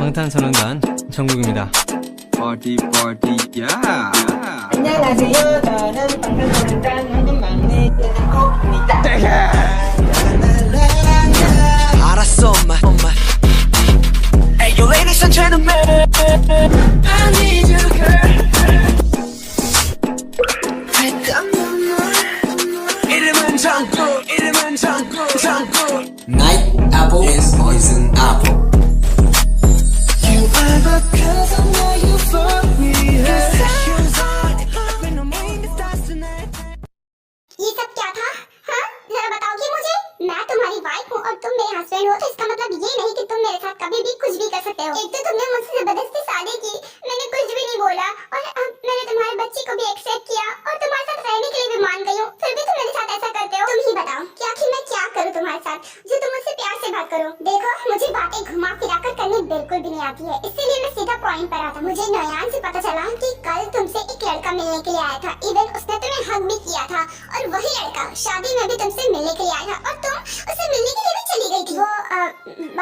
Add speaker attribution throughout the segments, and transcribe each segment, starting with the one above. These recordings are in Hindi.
Speaker 1: 방탄소년단 정국입니다.
Speaker 2: Party party yeah.
Speaker 3: 안녕하세요. 저는 방탄소년단 현금 막내 정국입니다.
Speaker 4: 알았어 엄마 Hey yo ladies and gentlemen I need you girl 이름은 정국 Night apple is poison apple You are the cause I know you for me
Speaker 5: ये सब क्या था? हाँ? जरा बताओगी मुझे? मैं तुम्हारी वाइफ हूँ और तुम मेरे हस्बैंड हो, तो इसका मतलब ये नहीं कि तुम मेरे साथ कभी भी कुछ भी कर सकते हो। एक तो तुमने मुझसे जबरदस्ती शादी की, मैंने कुछ भी नहीं बोला, और अब मैंने तुम्हारे बच्चे को भी एक्सेप्ट किया और तुम्हारे साथ रहने के लिए भी मान गई हूँ, फिर भी तुम मेरे साथ ऐसा करते हो। तुम ही बताओ कि आखिर मैं क्या करूँ तुम्हारे साथ जो तुम मुझसे प्यार से बात करो। देखो, मुझे बातें घुमा फिरा कर करनी बिल्कुल भी नहीं आती है, इसीलिए मैं सीधा पॉइंट पर आता। मुझे नयान से पता चला कि कल तुमसे एक लड़का मिलने के लिए आया था, इवन उसने तुम्हें हग भी किया था, और वही लड़का शादी में भी तुमसे मिलने के लिए आया था और तुम उससे मिलने के लिए भी चली गई थी। वो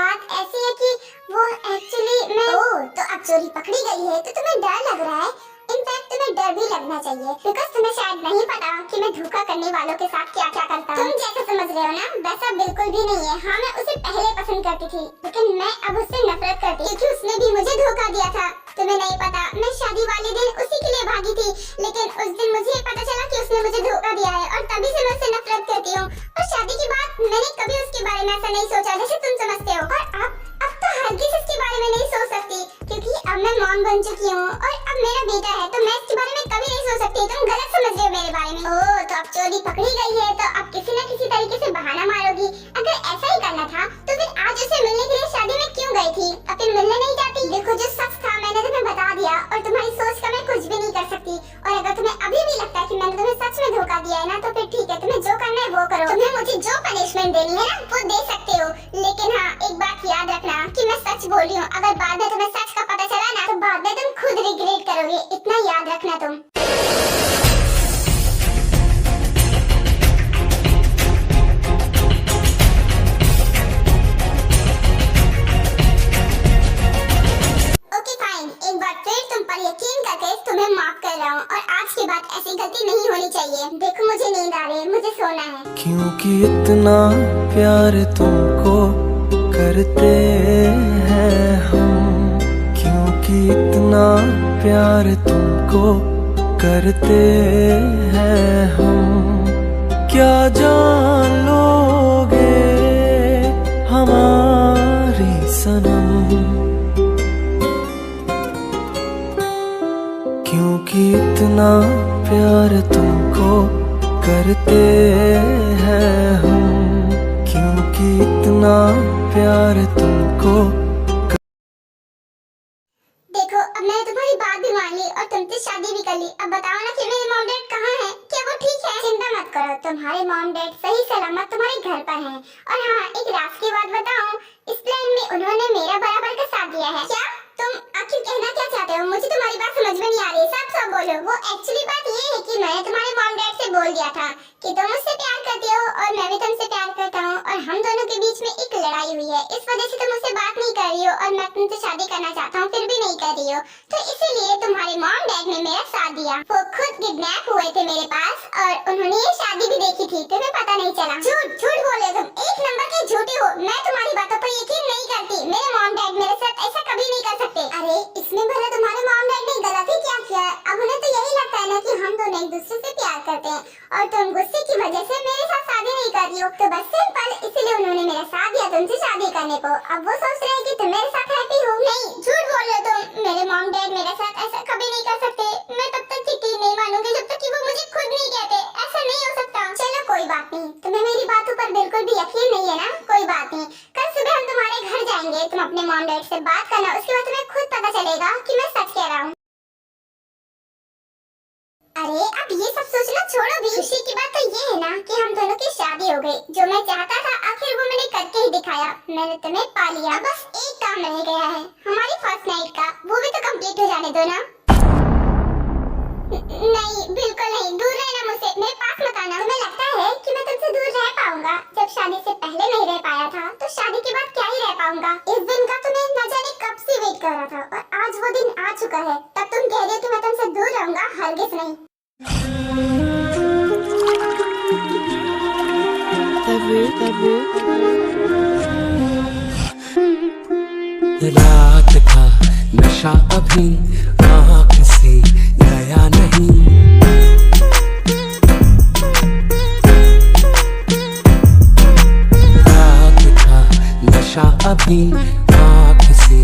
Speaker 5: बात ऐसी है कि वो एक्चुअली मैं तो अब चोरी पकड़ी गई है तो तुम्हें डर लग रहा है। इनफैक्ट तुम्हें डर भी लगना चाहिए, बिकॉज तुम्हें शायद नहीं पता कि मैं धोखा करने वालों के साथ क्या क्या करता हूँ। तुम जैसा समझ रहे हो ना, वैसा बिल्कुल भी नहीं है। हाँ, मैं उसे पहले पसंद करती थी, लेकिन मैं अब उससे नफरत करती हूँ क्योंकि उसने भी मुझे धोखा दिया था। तुम्हें नहीं पता, मैं शादी वाले दिन उसी के लिए भागी थी, लेकिन उस दिन मुझे पता चला कि उसने मुझे धोखा दिया है और तभी से मैं उससे नफरत करती हूँ। और शादी के बाद मैंने कभी उसके बारे में ऐसा नहीं सोचा जैसे तुम समझते हो। और अब तो हरगिज़ इसके बारे में नहीं सोच सकती क्योंकि अब मैं मॉम बन चुकी हूँ और अब मेरा बेटा है, तो मैं इसके बारे में कभी नहीं सोच सकती। तुम गलत समझ रहे हो मेरे बारे में। ओह, तो अब चोरी पकड़ी गई है तो अब किसी न किसी तरीके से बहाना मारोगी। अगर ऐसा ही करना था तो फिर आज उसे मिलने के लिए शादी में क्यों गई थी? अब फिर मिलने नहीं जाती? देखो, जो सच था मैंने तुम्हें बता दिया और तुम्हारी सोच का मैं कुछ भी नहीं कर सकती। और अगर तुम्हें अभी भी लगता है कि मैंने तुम्हें सच में धोखा दिया है ना, तो फिर ठीक है, तुम्हें जो करना है वो करो। तुम्हें मुझे जो पनिशमेंट देनी है ना वो दे सकते हो, लेकिन हाँ, एक बात याद रखना कि मैं सच बोल रही हूँ। अगर बाद में तुम्हें सच का पता चला ना तो बाद में तुम खुद रिग्रेट करोगे, इतना याद रखना तुम। ओके फाइन, एक बार फिर तुम पर यकीन करके तुम्हें माफ कर रहा हूँ और आज के बाद ऐसी गलती नहीं होनी चाहिए। देखो, मुझे नींद आ रही है, मुझे सोना है।
Speaker 4: क्योंकि इतना प्यार तुमको करते हैं हम, क्योंकि इतना प्यार तुमको करते हैं हम, क्या जान लोगे हमारी सनम, क्योंकि इतना प्यार तुमको करते हैं हम, क्योंकि इतना प्यार तुमको।
Speaker 5: देखो, अब मैंने तुम्हारी बात भी मान ली और तुमसे शादी भी कर ली। अब बताओ ना कि मेरे मॉम डैड कहाँ हैं? क्या वो ठीक है? चिंता मत करो, तुम्हारे मॉम डैड सही सलामत तुम्हारे घर पर हैं। और हाँ, एक राज की बात बताऊं, इस प्लान में उन्होंने मेरा बराबर का साथ दिया है। क्या तुम आखिर कहना क्या चाहते हो? मुझे तुम्हारी बात समझ में नहीं आ रही, सब बोलो। वो एक्चुअली बात ये है कि मैंने तुम्हारे मॉम डैड से बोल दिया था कि तुम मुझसे प्यार करते हो और मैं भी तुमसे प्यार करता हूँ, और हम दोनों के बीच में एक लड़ाई हुई है, इस वजह से तुम मुझसे बात नहीं कर रही हो और मैं तुमसे शादी करना चाहता हूँ फिर भी नहीं कर रही हो। तो इसीलिए तुम्हारे मॉम डैड ने मेरा साथ दिया। वो खुद किडनैप हुए थे मेरे पास और उन्होंने ये शादी भी देखी थी, तुम्हें पता नहीं चला। झूठ बोले तुम, एक नंबर के झूठे हो। मैं तुम्हारी बातों पर यकीन नहीं करती, मेरे मॉम डैड मेरे साथ ऐसा कभी नहीं कर सकते। अरे, इसमें भला तुम्हारे मॉम डैड ने गलत ही क्या किया है? अब उन्हें तो यही लगता है ना कि हम दोनों एक दूसरे से प्यार करते हैं और तुम गुस्से की वजह से मेरे साथ शादी नहीं कर रही हो, तो बस सिंपल, इसीलिए उन्होंने मेरा साथ दिया तुमसे शादी करने को। अब वो सोच रहे हैं कि तुम मेरे साथ हैप्पी हो। नहीं, झूठ बोल रहे हो तुम। मेरे मॉम डैड मेरे साथ ऐसा कभी नहीं कर सकते। मैं तब तक यकीन नहीं मानूंगी जब तक कि वो मुझे खुद नहीं कहते। ऐसा नहीं हो सकता। चलो कोई बात नहीं, तुम्हें मेरी बातों पर बिल्कुल भी यकीन नहीं है ना? कोई बात नहीं, कल सुबह हम तुम्हारे घर जाएंगे, तुम अपने मॉम डैड से बात करना, उसके बाद तुम्हें खुद पता चलेगा कि मैं सच कह रहा हूँ। अरे, अब ये सब सोचना छोड़ो भी। खुशी की बात तो ये है ना कि हम दोनों की शादी हो गई। जो मैं चाहता था आखिर वो मैंने करके ही दिखाया। मैंने तुम्हें पा लिया। बस एक काम रह गया है, हमारी फर्स्ट नाइट का, वो भी तो कंप्लीट हो जाने दो ना। नहीं, बिल्कुल नहीं, दूर रहना मुझसे, मेरे पास मत आना। तुम्हें लगता है कि मैं तुमसे दूर रह पाऊंगा? जब शादी से पहले नहीं रह पाया था तो शादी के बाद क्या ही रह पाऊंगा? इस दिन का तुम्हें न जाने कब से वेट वो दिन आ चुका है। तब तुम कह रहे हो कि मैं तुमसे दूर रहूंगा, हरगिज नहीं।
Speaker 4: रात का नशा अभी आँख से गया नहीं। रात का नशा अभी आँख से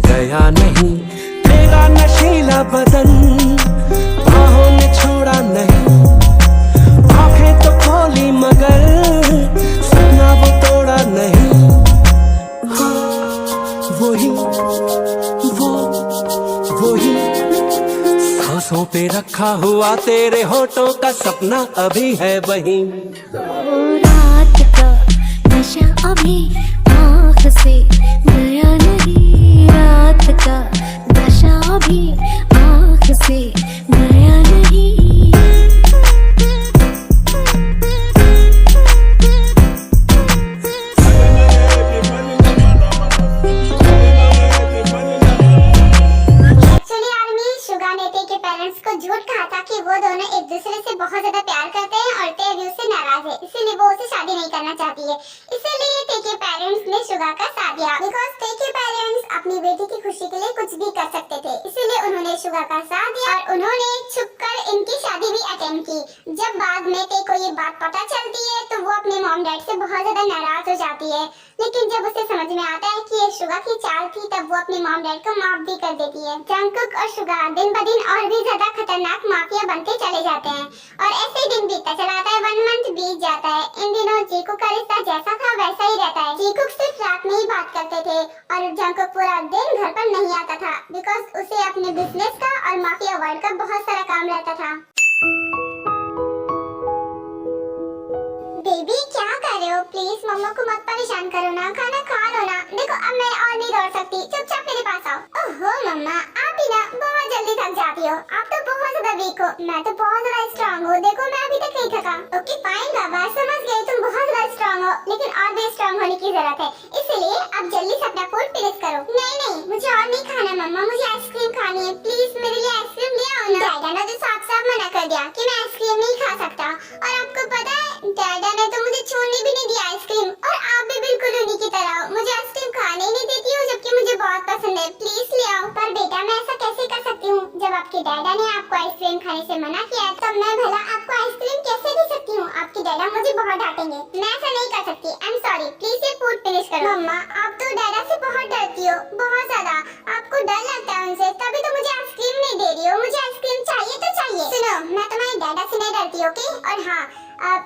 Speaker 4: गया नहीं। तेरा नशीला बदन बाहों ने छोड़ा नहीं। आँखें तो खोली मगर सपना वो तोड़ा नहीं। वही सांसों पे रखा हुआ तेरे होठों का सपना अभी है वही।
Speaker 6: रात का नशा अभी आँख से गया नहीं। रात का नशा अभी आँख से गया नहीं।
Speaker 5: पेरेंट्स को झूठ कहा था कि वो दोनों एक दूसरे से बहुत ज्यादा प्यार करते हैं और ते अभी उससे नाराज है, इसीलिए वो उसे शादी नहीं करना चाहती है। इसीलिए ते के पेरेंट्स ने शुगा का साथ दिया, बिकॉज ते के पेरेंट्स अपनी बेटी की खुशी के लिए कुछ भी कर सकते थे। इसीलिए उन्होंने शुगा का साथ दिया और उन्होंने छुपकर इनकी शादी भी अटेंड की। जब बाद में ते को ये बात पता चलती है तो वो अपने मॉम डैड से बहुत ज्यादा नाराज हो जाती है, लेकिन जब उसे समझ में आता है कि ये शुगा की चाल थी तब वो अपने मॉम डैड को माफ भी कर देती है। जंगकुक और शुगा दिन ब दिन और भी ज्यादा खतरनाक माफिया बनते चले जाते हैं और ऐसे ही दिन बीतता चला आता है। 1 मंथ बीत जाता है। इन दिनों जीकुक का रिश्ता जैसा था वैसा ही रहता है। जीकुक सिर्फ रात में ही बात करते थे और जंगकुक पूरा दिन घर पर नहीं आता था, बिकॉज उसे अपने बिजनेस का और माफिया वर्ल्ड का बहुत सारा काम रहता था। बेबी क्या कर रहे हो? प्लीज मम्मा को मत परेशान करो ना, खाना खा लो ना। देखो अब मैं और नहीं दौड़ सकती, चुपचाप मेरे पास आओ। ओहो मम्मा, आप ही ना बहुत जल्दी थक जाती हो। आप तो बहुत ज्यादा वीक हो, मैं तो बहुत ज्यादा स्ट्रांग हूँ। देखो मैं अभी तक नहीं थका। ओके फाइन बाबा, समझ गई तुम बहुत ज्यादा स्ट्रांग हो, लेकिन और भी स्ट्रांग होने की जरूरत है। इसलिए अब जल्दी से अपना फूड फिनिश करो। नहीं मुझे और नहीं खाना मम्मा, मुझे आइसक्रीम खानी है। प्लीज मेरे लिए आइसक्रीम ले आओ ना। डैडा ने तो साफ साफ मना कर दिया कि मैं आइसक्रीम नहीं खा सकता, और आपको पता है डैडा ने तो मुझे छूने भी नहीं दिया आइसक्रीम। और आप भी बिल्कुल उन्हीं की तरह हो, मुझे आइसक्रीम खाने ही नहीं देती हो, जबकि मुझे बहुत पसंद है। प्लीज ले आओ। पर बेटा मैं ऐसा कैसे कर सकती हूँ? जब आपके डैडा ने आपको आइसक्रीम खाने से मना किया तब मैं भला आपको आइसक्रीम कैसे दे सकती हूँ? आपके डैडा मुझे बहुत डांटेंगे। मैं ऐसा नहीं कर सकती। आई एम सॉरी, प्लीज ये फूड फिनिश करो। मम्मा आप तो डैडा से बहुत डरती हो, बहुत ज्यादा। आपको डर लगता है उनसे, तभी तो मुझे आइसक्रीम नहीं दे रही हो। मुझे आइसक्रीम चाहिए तो चाहिए। सुनो, मैं तुम्हारे डैडा से नहीं डरती, ओके? और हाँ,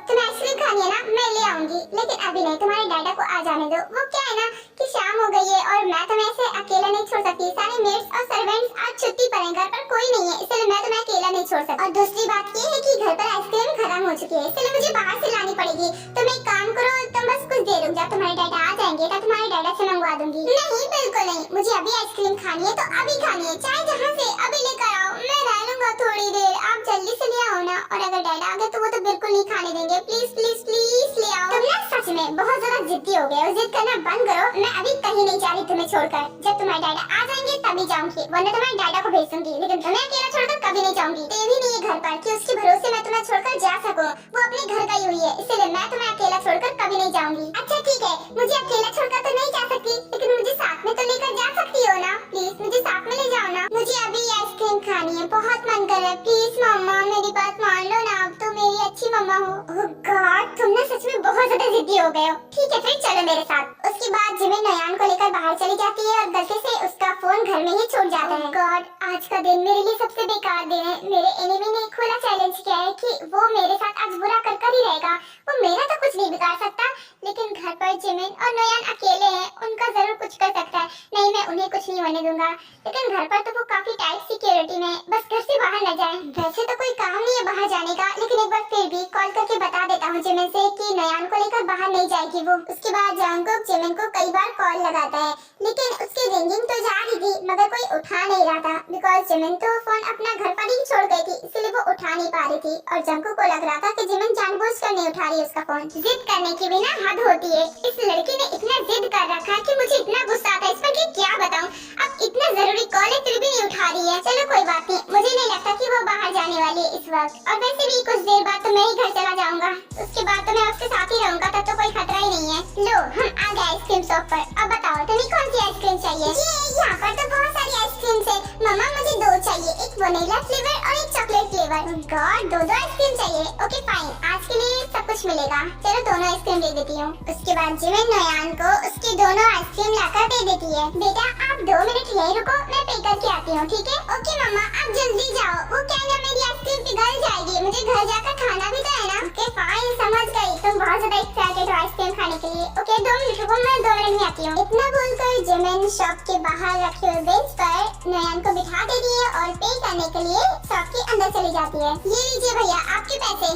Speaker 5: तुम्हें आइसक्रीम खानी है ना, मैं ले आऊंगी, लेकिन अभी नहीं। तुम्हारे डैडा को आ जाने दो। वो क्या है ना कि शाम हो गई है और मैं तुम्हें ऐसे अकेला नहीं छोड़ सकती। सारे मेड्स और सर्वेंट्स आज छुट्टी पर हैं, घर पर कोई नहीं है, इसलिए मैं तुम्हें अकेला नहीं छोड़ सकती। और दूसरी बात ये है कि घर पर आइसक्रीम खत्म हो चुकी है, इसलिए मुझे बाहर से लानी पड़ेगी। तुम एक काम करो, तुम बस कुछ देर रुक जाओ, तुम्हारे डैडा आ जाएंगे तो तुम्हारे डैडा से मंगवा दूंगी। नहीं बिल्कुल नहीं, मुझे अभी आइसक्रीम खानी है तो अभी खानी है, चाहे जहाँ से। अभी लेकर आओ, मैं रह लूंगा थोड़ी देर। आप जल्दी से ले आओ ना। और अगर डैडा आ गए तो वो तो बिल्कुल नहीं खाने देंगे। प्लीज प्लीज प्लीज ले आओ। तुम ना सच में बहुत ज्यादा जिद्दी हो गए हो, जिद करना बंद करो। मैं अभी कहीं नहीं जा रही तुम्हें छोड़कर। जब तुम्हारे डैडा आ जाएंगे तभी जाऊंगी, वरना तुम्हारे डैडा को भेज दूंगी, लेकिन तुम्हें अकेला छोड़कर कभी नहीं जाऊंगी। ते भी नहीं है घर पर कि उसके भरोसे मैं तुम्हें छोड़कर जा सकूं। वो अपने घर गई हुई है, इसलिए मैं तुम्हें अकेला छोड़कर कभी नहीं जाऊंगी। अच्छा ठीक है, मुझे अकेला छोड़कर तो नहीं जा सकती, लेकिन मुझे साथ में तो लेकर जा सकती हो ना। प्लीज मुझे साथ में ले जाओ ना। मुझे अभी आइसक्रीम खानी है, बहुत मन कर रहा है। प्लीज मम्मा मेरी बात मान लो ना, आप तो मेरी अच्छी मम्मा हो। ओह गॉड, तुम ना सच में बहुत ज्यादा जिद्दी हो गए हो। ठीक है फिर चलो मेरे साथ। उसके बाद जिमिन नयान को लेकर बाहर चली जाती है और गलती से उसका फोन घर में ही छूट जाता है। गॉड, आज का दिन मेरे लिए सबसे बेकार दिन है। मेरे एनिमी ने खुला चैलेंज किया है कि वो मेरे साथ आज बुरा कर कर ही रहेगा। वो मेरा तो कुछ नहीं बिगाड़ सकता, लेकिन घर पर जिमिन और नयान अकेले हैं, उनका जरूर कुछ कर सकता है। नहीं, मैं उन्हें कुछ नहीं होने दूंगा, लेकिन घर पर तो वो काफी टाइट सिक्योरिटी में, बस घर से बाहर न जाए। वैसे तो कोई काम नहीं है बाहर जाने का, लेकिन एक बार फिर भी कॉल करके बता देता हूँ जिमिन से कि नयान को लेकर बाहर नहीं जाएगी वो। उसके बाद जंगकुक जिमिन को कई बार कॉल लगाता है, लेकिन उसकी रिंगिंग तो जा रही थी मगर कोई उठा नहीं रहा था, बिकॉज जिमिन तो फोन अपना घर पर ही छोड़ गई थी, इसलिए वो उठा नहीं पा रही थी। और जंगकुक को लग रहा था कि जिमिन जानबूझकर नहीं उठा रही उसका फोन। जिद करने की भी ना हद होती है। इस लड़की ने इतना जिद कर रखा है कि मुझे इतना गुस्सा आता है इस पर कि क्या बताऊं। अब इतना जरूरी कॉल है फिर भी नहीं उठा रही है। चलो कोई बात नहीं, मुझे नहीं लगता कि वो बाहर जाने वाली है इस वक्त, और वैसे भी कुछ देर बाद तो मैं ही घर चला जाऊंगा, उसके बाद तो मैं उसके साथ ही रहूंगा, तब तो कोई खतरा ही नहीं है। लो हम आ गए आइसक्रीम शॉप पर। अब बताओ तुम्हें कौन सी आइसक्रीम चाहिए? ये यहाँ पर तो बहुत सारी आइसक्रीम है मम्मा, मुझे दो चाहिए, एक वनीला फ्लेवर और एक चॉकलेट फ्लेवर। गॉड, दो आइसक्रीम चाहिए। ओके फाइन, आज के लिए सब कुछ मिलेगा। चलो दोनों आइसक्रीम दे देती हूँ। उसके बाद जिमिन नोयान को उसके दोनों आइसक्रीम लाकर दे देती है। बेटा आप 2 मिनट यहीं रुको, मैं पे करके आती हूँ, ठीक है? ओके मम्मा आप जल्दी जाओ, वो क्या है ना मेरी आइसक्रीम पिघल जाएगी, मुझे घर जाकर खाना भी तो है ना। ओके फाइन, समझ गई, तुम बहुत ज्यादा एक्साइटेड हो आइसक्रीम खाने के लिए। ओके 2 मिनट रुको, मैं 2 मिनट में आती हूँ। इतना बोलकर जिमिन शॉप के बाहर रखे हुए बेंच पर नोयान को बिठा देती है और पे करने के लिए शॉप के अंदर चली जाती है। ये लीजिए भैया आपके पैसे।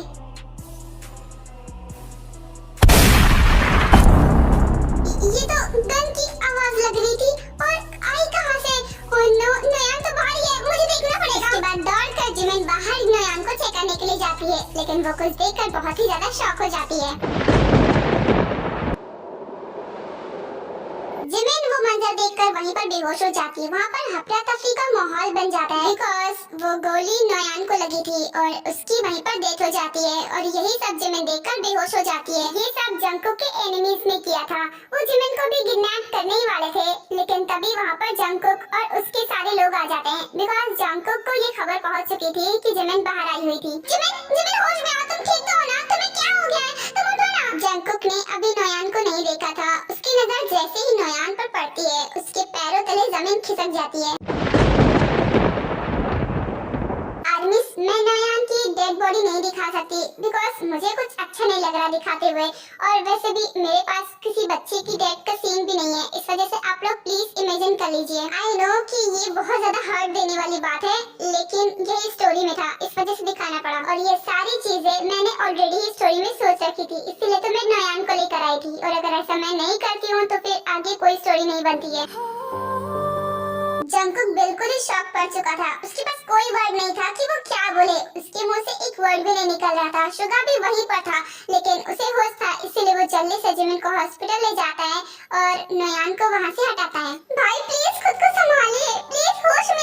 Speaker 5: ये तो गन की आवाज लग रही थी और आई कहां से? ओह नो, नोयान तो बाहर ही है, मुझे देखना पड़ेगा। इसके बाद दौड़कर जिमिन बाहर नोयान को चेक करने के लिए जाती है, लेकिन वो कुछ देखकर बहुत ही ज्यादा शॉक हो जाती है। जिमिन वो मंजर देखकर वहीं पर बेहोश हो जाती है। वहाँ पर हफ्ता तफरी का माहौल बन जाता है, बिकॉज वो गोली नोयान को लगी थी और उसकी वहीं पर डेथ हो जाती है, और यही सब जिमिन देखकर बेहोश हो जाती है। ये सब जंगकुक के एनिमीज ने किया था। वो जिमिन को भी किडनैप करने ही वाले थे, लेकिन तभी वहाँ पर जंगकुक और उसके सारे लोग आ जाते हैं, बिकॉज जंगकुक को ये खबर पहुँच चुकी थी कि जिमिन बाहर आई हुई थी। जिमिन जिमिन होश में आओ, तुम ठीक तो हो ना? तुम्हें क्या हो गया है? तुम उठो ना। जंगकुक ने अभी नोयान को नहीं देखा था। उसकी नजर जैसे ही नोयान पर पड़ती है, उसके पैरों तले जमीन खिसक जाती है। आर्मिस, मैं नोयान की डेड बॉडी नहीं दिखा सकती, बिकॉज मुझे कुछ अच्छा नहीं लग रहा दिखाते हुए, और वैसे भी मेरे पास किसी बच्चे की डेथ का सीन भी नहीं है, इस वजह से आप लोग प्लीज इमेजिन कर लीजिए। आई नो कि ये बहुत ज्यादा हर्ट देने वाली बात है, लेकिन ये स्टोरी में था, इस वजह से दिखाना पड़ा, और ये सारी चीजें मैंने ऑलरेडी स्टोरी में सोच रखी थी, इसलिए तो मैं नोयान को लेकर आई थी, और अगर ऐसा मैं नहीं करती हूँ तो फिर आगे कोई स्टोरी नहीं बनती है। जंगकुक बिल्कुल ही शॉक पड़ चुका था, उसके पास कोई वर्ड नहीं था कि वो क्या बोले, उसके मुंह से एक वर्ड भी नहीं निकल रहा था। शुगा भी वहीं पर था, लेकिन उसे होश था, इसीलिए वो जल्दी से जिमिन को हॉस्पिटल ले जाता है और नोयान को वहाँ से हटाता है। भाई प्लीज खुद को संभालिए, प्लीज होश